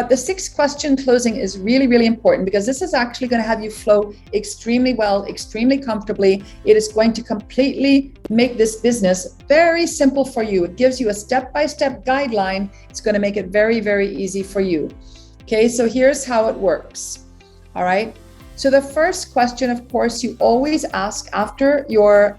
But the 6-question closing is really, really important because this is actually going to have you flow extremely well, extremely comfortably. It is going to completely make this business very simple for you. It gives you a step-by-step guideline. It's going to make it very, very easy for you. Okay, so here's how it works. All right. So the first question, of course, you always ask after your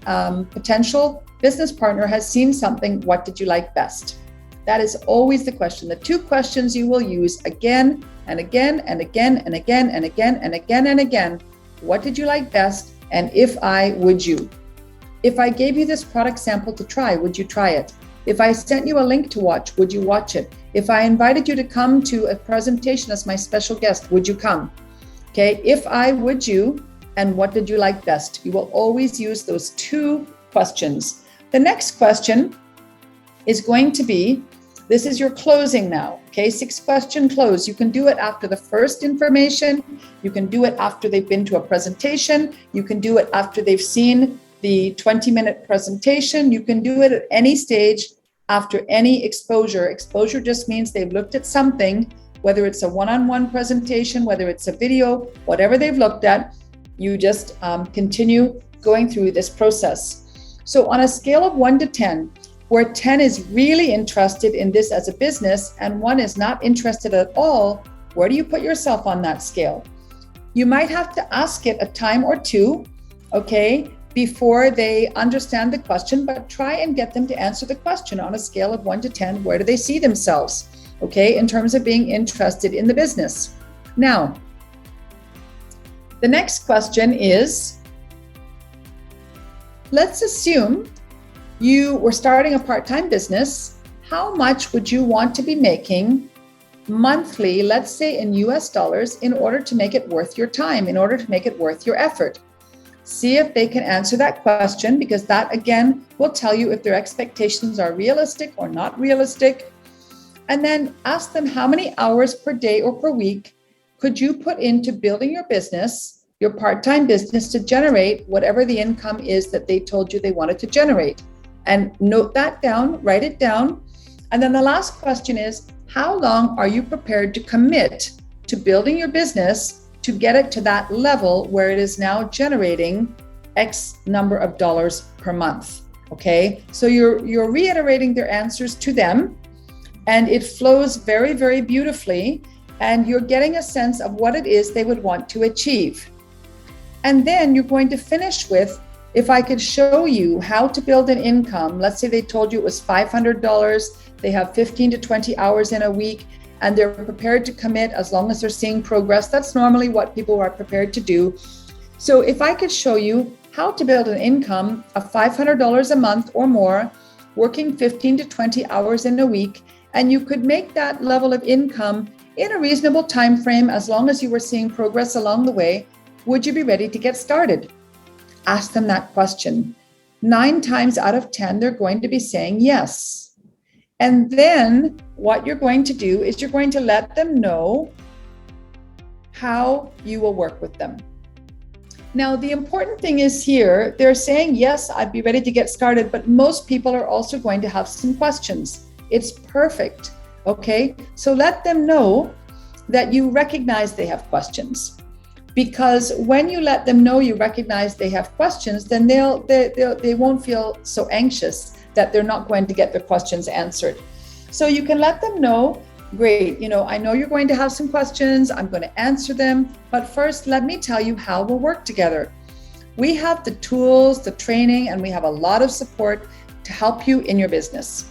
potential business partner has seen something, what did you like best? That is always the question. The 2 questions you will use again and again and again and again and again and again and again. What did you like best? And if I, would you? If I gave you this product sample to try, would you try it? If I sent you a link to watch, would you watch it? If I invited you to come to a presentation as my special guest, would you come? Okay, if I, would you, and what did you like best? You will always use those 2 questions. The next question is going to be, this is your closing now, okay? 6-question close. You can do it after the first information. You can do it after they've been to a presentation. You can do it after they've seen the 20-minute presentation. You can do it at any stage after any exposure. Exposure just means they've looked at something, whether it's a one-on-one presentation, whether it's a video, whatever they've looked at, you just continue going through this process. So on a scale of 1 to 10, where 10 is really interested in this as a business and 1 is not interested at all, where do you put yourself on that scale? You might have to ask it a time or 2, okay, before they understand the question, but try and get them to answer the question on a scale of 1 to 10. Where do they see themselves, okay, in terms of being interested in the business? Now, the next question is, let's assume you were starting a part-time business. How much would you want to be making monthly, let's say in US dollars, in order to make it worth your time, in order to make it worth your effort? See if they can answer that question, because that again will tell you if their expectations are realistic or not realistic. And then ask them how many hours per day or per week could you put into building your business, your part-time business, to generate whatever the income is that they told you they wanted to generate. And note that down, write it down. And then the last question is, how long are you prepared to commit to building your business to get it to that level where it is now generating X number of dollars per month? Okay, so you're reiterating their answers to them, and it flows very, very beautifully, and you're getting a sense of what it is they would want to achieve. And then you're going to finish with, if I could show you how to build an income, let's say they told you it was $500, they have 15 to 20 hours in a week, and they're prepared to commit as long as they're seeing progress. That's normally what people are prepared to do. So if I could show you how to build an income of $500 a month or more, working 15 to 20 hours in a week, and you could make that level of income in a reasonable time frame as long as you were seeing progress along the way, would you be ready to get started? Ask them that question. 9 times out of 10, they're going to be saying yes. And then what you're going to do is you're going to let them know how you will work with them. Now, the important thing is here, they're saying, yes, I'd be ready to get started, but most people are also going to have some questions. It's perfect, okay? So let them know that you recognize they have questions. Because when you let them know you recognize they have questions, then they won't feel so anxious that they're not going to get their questions answered. So you can let them know, great, I know you're going to have some questions, I'm going to answer them, but first let me tell you how we'll work together. We have the tools, the training, and we have a lot of support to help you in your business.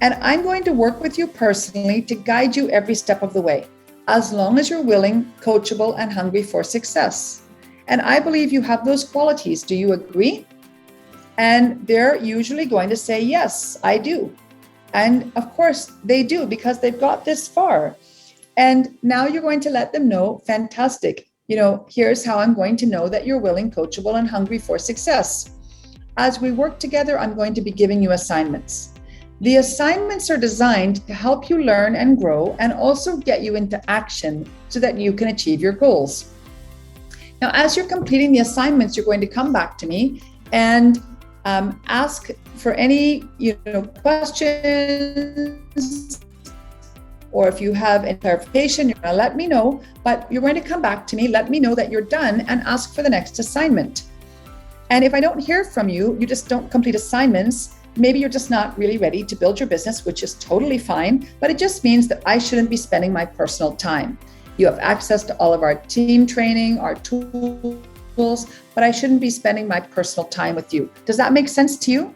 And I'm going to work with you personally to guide you every step of the way, as long as you're willing, coachable, and hungry for success. And I believe you have those qualities. Do you agree? And they're usually going to say, yes, I do. And of course they do, because they've got this far. And now you're going to let them know, fantastic. Here's how I'm going to know that you're willing, coachable, and hungry for success. As we work together, I'm going to be giving you assignments. The assignments are designed to help you learn and grow, and also get you into action so that you can achieve your goals. Now, as you're completing the assignments, you're going to come back to me and ask for any questions or if you have any clarification, you're going to let me know, but you're going to come back to me, let me know that you're done, and ask for the next assignment. And if I don't hear from you, you just don't complete assignments, maybe you're just not really ready to build your business, which is totally fine, but it just means that I shouldn't be spending my personal time. You have access to all of our team training, our tools, but I shouldn't be spending my personal time with you. Does that make sense to you?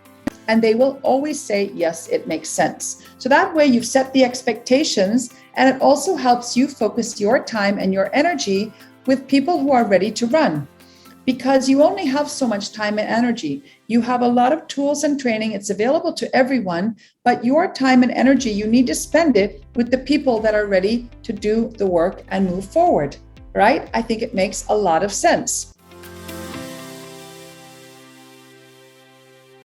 And they will always say, yes, it makes sense. So that way you've set the expectations, and it also helps you focus your time and your energy with people who are ready to run. Because you only have so much time and energy. You have a lot of tools and training. It's available to everyone, but your time and energy, you need to spend it with the people that are ready to do the work and move forward, right? I think it makes a lot of sense.